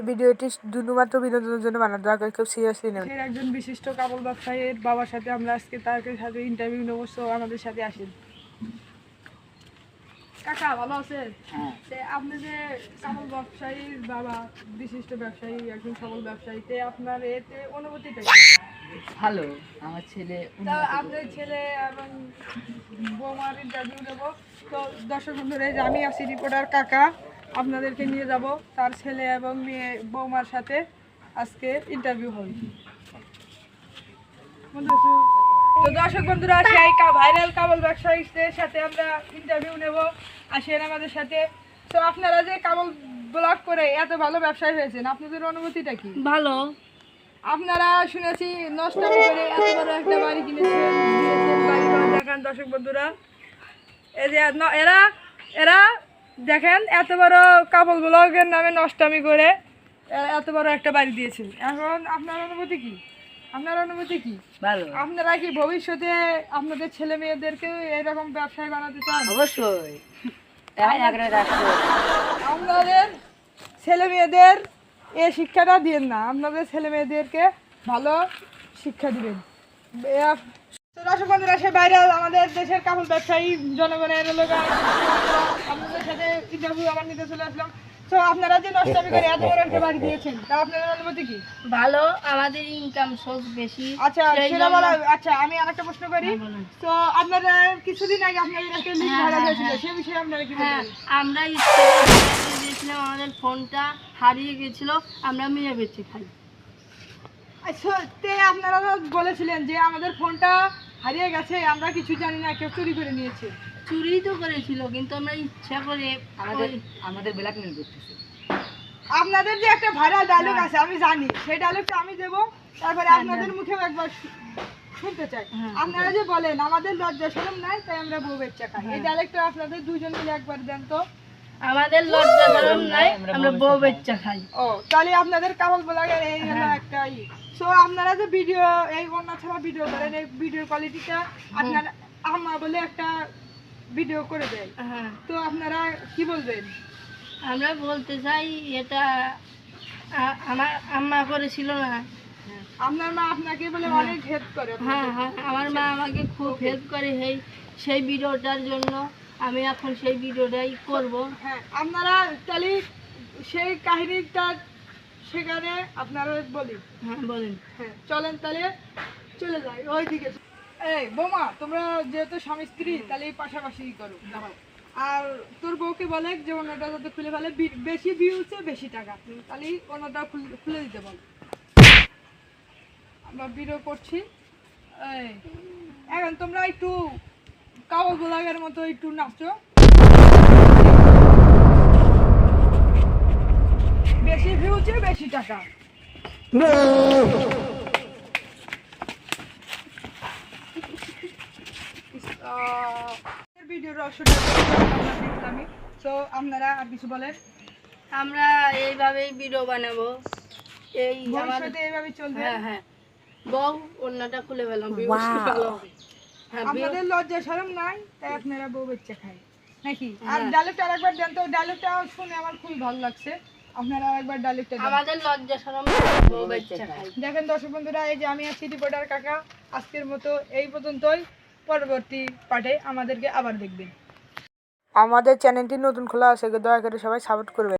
ভিডিওটি শুধুমাত্র বিনোদনের জন্য বানানো, দয়া করে কেউ সিরিয়াসলি নেবেন। একজন বিশিষ্ট কাপড় ব্যবসায়ীর বাবার সাথে আমরা আজকে তার সাথে ইন্টারভিউ নেবো, সো আমাদের সাথে আসেন। কাকা ভালো আছেন? আপনি যে কাপড় ব্যবসায়ীর বাবা, বিশিষ্ট ব্যবসায়ী, একজন সফল ব্যবসায়ীতে আপনার এতে অনুভূতিটা কি? ভালো। আমার ছেলে আপনার ছেলে এবং বৌমার ইন্টারভিউ নেবো। তো দর্শক বন্ধুরা, যে আমি আছি রিপোর্টার কাকা, আপনাদেরকে নিয়ে যাব তার ছেলে এবং মেয়ে বৌমার সাথে আজকে ইন্টারভিউ হবে। তো দর্শক বন্ধুরা, সেই ভাইরাল কাপড় ব্যবসায়ীদের সাথে আমরা ইন্টারভিউ নেব, আসেন আমাদের সাথে। তো আপনারা যে কাপড় ব্লগ করে এত ভালো ব্যবসায়ী হয়েছেন, আপনাদের অনুভূতিটা কি? ভালো। আপনারা শুনেছি নষ্ট করে এত বড় একটা বাড়ি কিনেছেন, দেখেন দর্শক বন্ধুরা, এই যে এরা দেখেন এত বড় কাপড় ব্লগের নামে নষ্টামি করে এত বড় একটা বাড়ি দিয়েছেন। এখন আপনার অনুভূতি কি? ভালো। আপনারা কি ভবিষ্যতে আপনাদের ছেলে মেয়েদেরকে এরকম ব্যবসায় বানাতে চান? অবশ্যই। আপনাদের ছেলে মেয়েদের এই শিক্ষাটা দিবেন না, আপনাদের ছেলে মেয়েদেরকে ভালো শিক্ষা দিবেন। দর্শক বন্ধুরা, সে বাইরে আমাদের দেশের কাপড় ব্যবসায়ী জনগণের লোক আপনাদের সাথে ইন্টারভিউ আমার নিতে চলে আসলাম। তো আপনারা যে নষ্টামি করে এত বড় একটা বাড়ি দিয়েছেন, তা আপনাদের অনুভূতি কি? ভালো, আমাদের ইনকাম সোর্স বেশি। আচ্ছা আচ্ছা, আমি আরেকটা প্রশ্ন করি। তো আপনারা কিছুদিন আগে আপনাদের একটা লিঙ্ক ভাইরাল হয়েছিল, সেই বিষয়ে আপনারা কি বলবেন? আমরা স্কুলে দিয়েছিলাম, আমাদের ফোনটা হারিয়ে গেছিল, আমরা মেয়ে বেঁচে খাই। আচ্ছা, আপনারা বলেছিলেন যে আমাদের ফোনটা হারিয়ে গেছে, আমরা কিছু জানি না, কেউ চুরি করে নিয়েছে। চুরি তো করেছিল, কিন্তু আমরা ইচ্ছা করে আমাদের ব্ল্যাকমেল করতেছে। আপনাদের যে একটা ভাইরাল ডায়লগ আছে আমি জানি, সেই ডায়লগটা আমি দেব, তারপরে আপনাদের মুখেও একবার শুনতে চাই। আপনারা যে বলেন আমাদের লজ্জা শরম নাই, তাই আমরা বউ বাচ্চা খাই, এই ডায়লগটা আপনাদের দুজন মিলে একবার দেন তো। আমাদের লজ্জা শরম নাই, আমরা বউ বাচ্চা খাই। ও, তাহলে আপনাদের কাপড় ব্লগের এই হলো একটা ই। সো আপনারা যে ভিডিও, এই অন্য ছাড়া ভিডিও করেন, এই ভিডিওর কোয়ালিটিটা আপনারা আম্মা বলে একটা ভিডিও করে দেয়, তো আপনারা কি বলবেন? আমরা বলতে চাই, এটা আমার আম্মা করেছিল না। আপনার মা আপনাকে বলে অনেক হেল্প করে? আমার মা আমাকে খুব হেল্প করে সেই ভিডিওটার জন্য। আমি এখন সেই ভিডিওটাই করব। হ্যাঁ, আপনারা তাহলে সেই কাহিনীটা সেখানে আপনারা বলি। বলেন। হ্যাঁ, চলেন তাহলে চলে যাই ওইদিকে। এই বৌমা, তোমরা যেহেতু স্বামী স্ত্রী, তাহলে পাশাপাশি করো। আর তোর বউকে বলে যে অন্যটা যাতে খুলে ফেলে, বেশি ভিউছে বেশি টাকা, তাহলে অন্যটা খুলে দিতে বল। আমরা ভিডিও করছি। এই এখন তোমরা একটু কাগজ গোলাগের মতো একটু নাচো, বেশি ভিউছে বেশি টাকা। ভিডিওর অংশটা আমি। তো আপনারা আর কিছু বলেন? আমরা এইভাবেই ভিডিও বানাবো, এই ভবিষ্যতে এইভাবে চলবে। হ্যাঁ, বউ অন্যটা খুলে ফেলাম, ভালো হবে। আপনাদের লজ্জা শরম নাই, তাই আপনারা বউ বাচ্চা খাই নাকি? আর ডায়লগটা আরেকবার দেন তো, ডায়লগটা শুনে আমার খুব ভালো লাগছে। আপনারা আরেকবার ডায়লগটা দেন। আমাদের লজ্জা শরম বউ বাচ্চা খাই। দেখেন দর্শক বন্ধুরা, এই যে আমি আছি রিপোর্টার কাকা, আজকের মতো এই পর্যন্তই। পরবর্তী পার্টে আমাদেরকে আবার দেখবেন। আমাদের চ্যানেলটি নতুন খোলা আছে, দয়া করে সবাই সাপোর্ট করবেন।